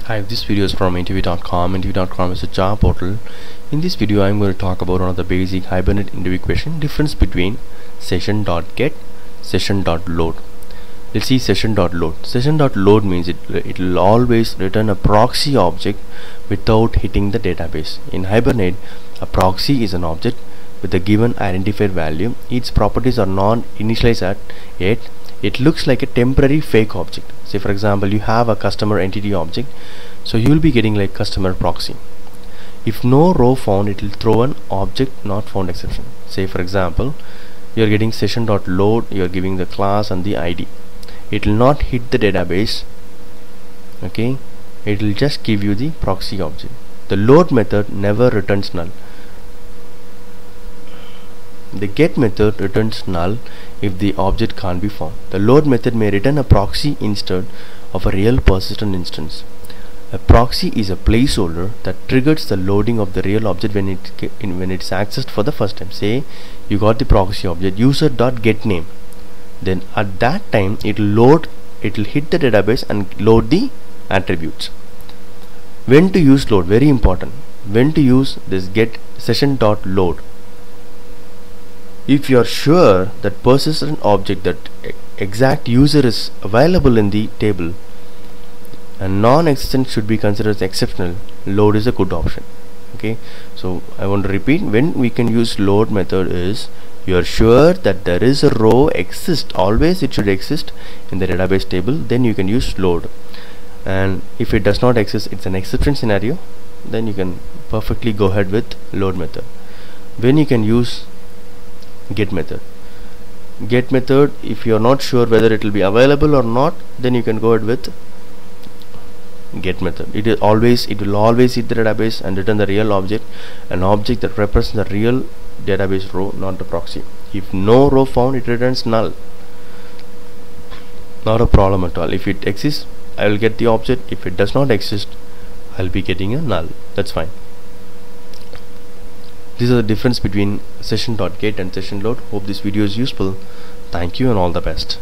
Hi, this video is from interview.com. Interview.com is a job portal. In this video, I'm going to talk about one of the basic Hibernate interview question: difference between session.get, session.load. Let's see session.load. Session.load means it will always return a proxy object without hitting the database. In Hibernate, a proxy is an object with a given identifier value. Its properties are not initialized yet. It looks like a temporary fake object. Say for example, you have a customer entity object, so you will be getting like customer proxy. If no row found, it will throw an object not found exception. Say for example, you are getting session.load, you are giving the class and the ID. It will not hit the database, okay? It will just give you the proxy object. The load method never returns null. The get method returns null if the object can't be found. The load method may return a proxy instead of a real persistent instance. A proxy is a placeholder that triggers the loading of the real object when it's accessed for the first time. Say you got the proxy object user.getName. Then at that time it will hit the database and load the attributes. When to use load? Very important. When to use this get session.load? If you are sure that persistent object, that exact user is available in the table and non-existent should be considered as exceptional, load is a good option. Okay, so I want to repeat, when we can use load method is you are sure that there is a row exists, always it should exist in the database table, then you can use load. And if it does not exist, it's an exception scenario, then you can perfectly go ahead with load method. When you can use get method. Get method, if you are not sure whether it will be available or not, then you can go ahead with get method. It will always hit the database and return the real object, an object that represents the real database row, not the proxy. If no row found, it returns null. Not a problem at all. If it exists, I will get the object. If it does not exist, I'll be getting a null. That's fine. These are the difference between session.get and session.load. Hope this video is useful. Thank you and all the best.